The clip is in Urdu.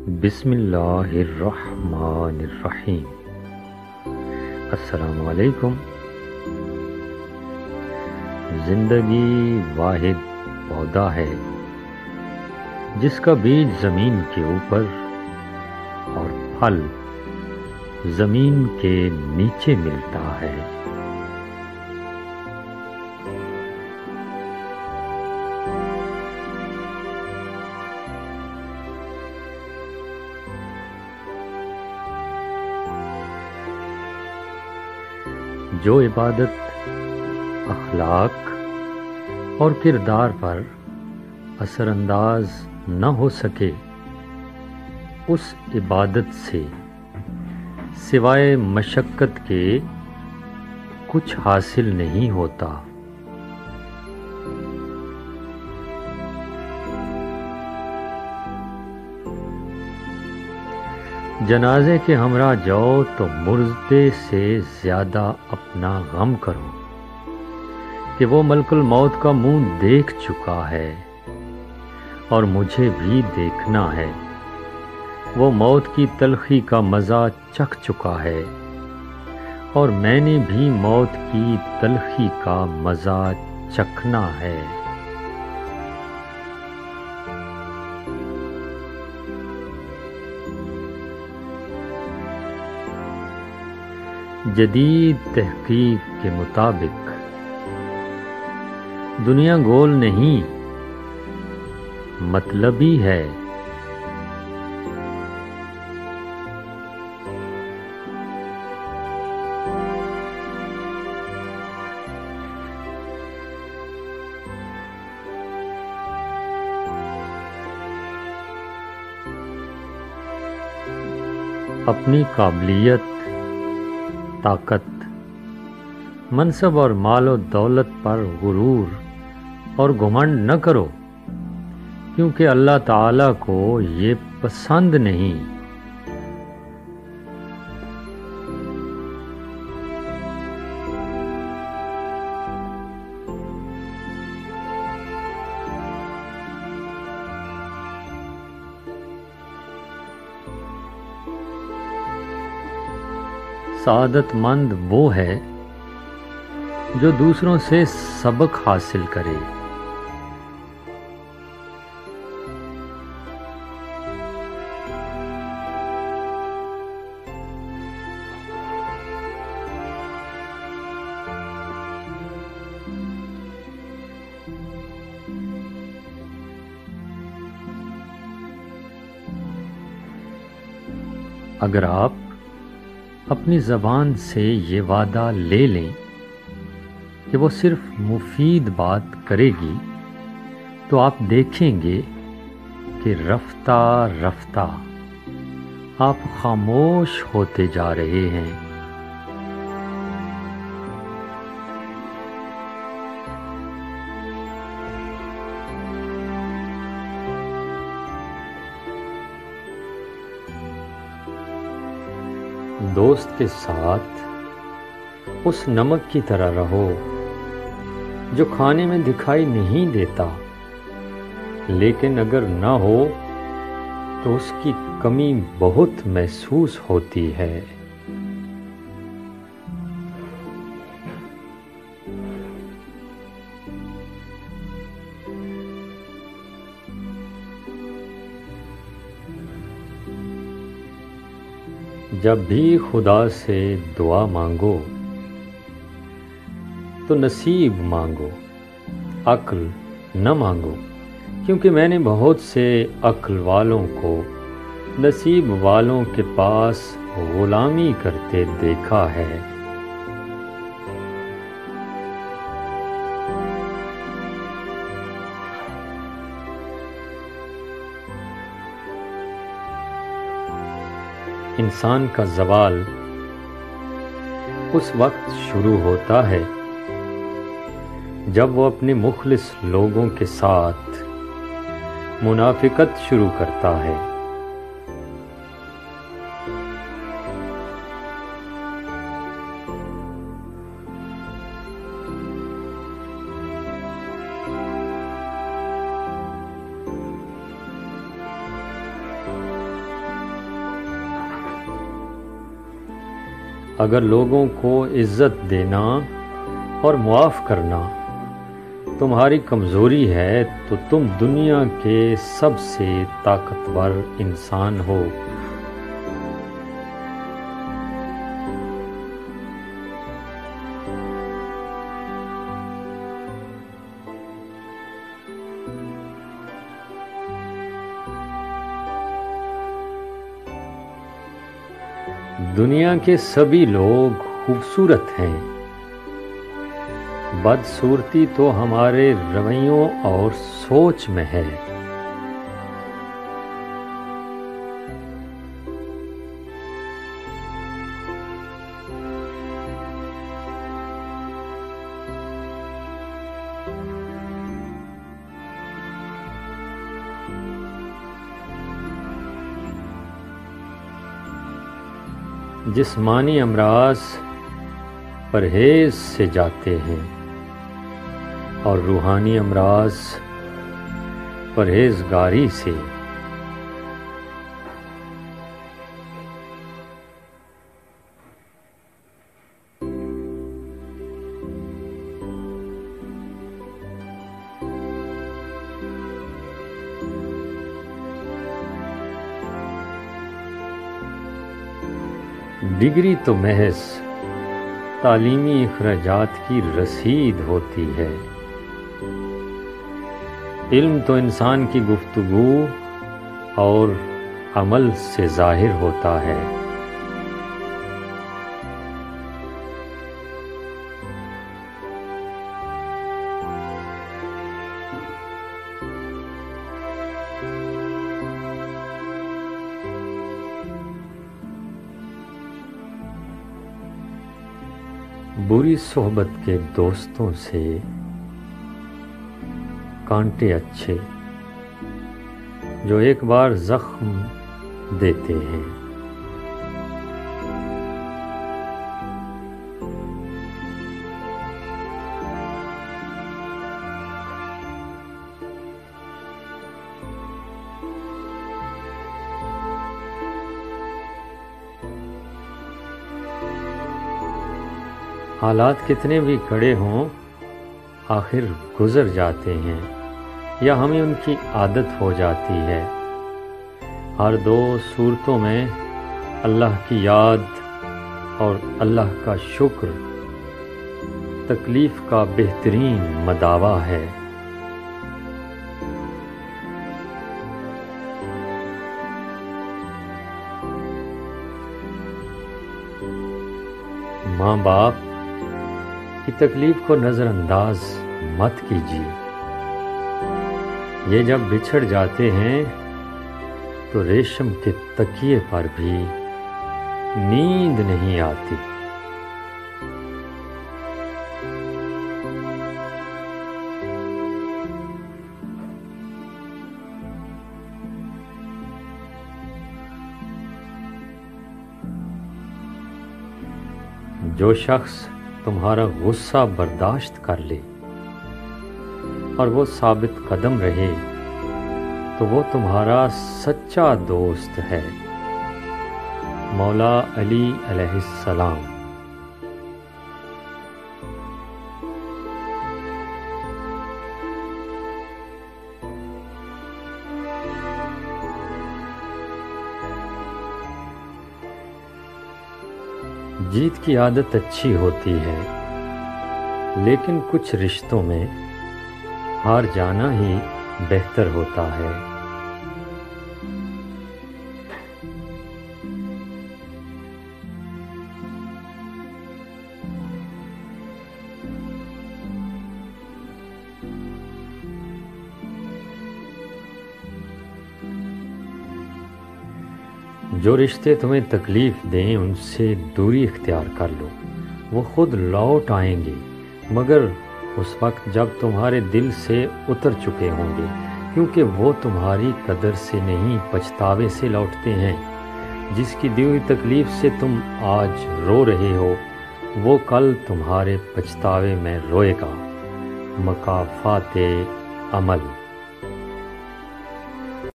بسم اللہ الرحمن الرحیم۔ السلام علیکم۔ زندگی واحد پودا ہے جس کا بیج زمین کے اوپر اور پھل زمین کے نیچے ملتا ہے۔ جو عبادت اخلاق اور کردار پر اثر انداز نہ ہو سکے، اس عبادت سے سوائے مشقت کے کچھ حاصل نہیں ہوتا۔ جنازے کے ہمراہ جاؤ تو مردے سے زیادہ اپنا غم کرو کہ وہ ملک الموت کا منہ دیکھ چکا ہے اور مجھے بھی دیکھنا ہے۔ وہ موت کی تلخی کا مزہ چکھ چکا ہے اور میں نے بھی موت کی تلخی کا مزہ چکھنا ہے۔ جدید تحقیق کے مطابق دنیا گول نہیں، مطلبی ہے۔ اپنی قابلیت، طاقت، منصب اور مال و دولت پر غرور اور گھمنڈ نہ کرو، کیونکہ اللہ تعالیٰ کو یہ پسند نہیں۔ سعادت مند وہ ہے جو دوسروں سے سبق حاصل کرے۔ اگر آپ اپنی زبان سے یہ وعدہ لے لیں کہ وہ صرف مفید بات کرے گی، تو آپ دیکھیں گے کہ رفتہ رفتہ آپ خاموش ہوتے جا رہے ہیں۔ دوست کے ساتھ اس نمک کی طرح رہو جو کھانے میں دکھائی نہیں دیتا، لیکن اگر نہ ہو تو اس کی کمی بہت محسوس ہوتی ہے۔ جب بھی خدا سے دعا مانگو تو نصیب مانگو، عقل نہ مانگو، کیونکہ میں نے بہت سے عقل والوں کو نصیب والوں کے پاس غلامی کرتے دیکھا ہے۔ انسان کا زوال اس وقت شروع ہوتا ہے جب وہ اپنے مخلص لوگوں کے ساتھ منافقت شروع کرتا ہے۔ اگر لوگوں کو عزت دینا اور معاف کرنا تمہاری کمزوری ہے تو تم دنیا کے سب سے طاقتور انسان ہو۔ دنیا کے سبھی لوگ خوبصورت ہیں، بدصورتی تو ہمارے رویوں اور سوچ میں ہے۔ جسمانی امراض پرہیز سے جاتے ہیں اور روحانی امراض پرہیزگاری سے۔ ڈگری تو محض تعلیمی اخراجات کی رسید ہوتی ہے، علم تو انسان کی گفتگو اور عمل سے ظاہر ہوتا ہے۔ بری صحبت کے دوستوں سے کانٹے اچھے جو ایک بار زخم دیتے ہیں۔ حالات کتنے بھی کڑے ہوں آخر گزر جاتے ہیں یا ہمیں ان کی عادت ہو جاتی ہے۔ ہر دو صورتوں میں اللہ کی یاد اور اللہ کا شکر تکلیف کا بہترین مداوا ہے۔ ماں باپ کی تکلیف کو نظر انداز مت کیجیے، یہ جب بچھڑ جاتے ہیں تو ریشم کے تکیے پر بھی نیند نہیں آتی۔ جو شخص تمہارا غصہ برداشت کر لے اور وہ ثابت قدم رہے تو وہ تمہارا سچا دوست ہے۔ مولا علی علیہ السلام۔ جیت کی عادت اچھی ہوتی ہے، لیکن کچھ رشتوں میں ہار جانا ہی بہتر ہوتا ہے۔ جو رشتے تمہیں تکلیف دیں ان سے دوری اختیار کر لو، وہ خود لوٹ آئیں گے، مگر اس وقت جب تمہارے دل سے اتر چکے ہوں گے، کیونکہ وہ تمہاری قدر سے نہیں پچھتاوے سے لوٹتے ہیں۔ جس کی دی ہوئی تکلیف سے تم آج رو رہے ہو وہ کل تمہارے پچھتاوے میں روئے گا۔ مکافات عمل۔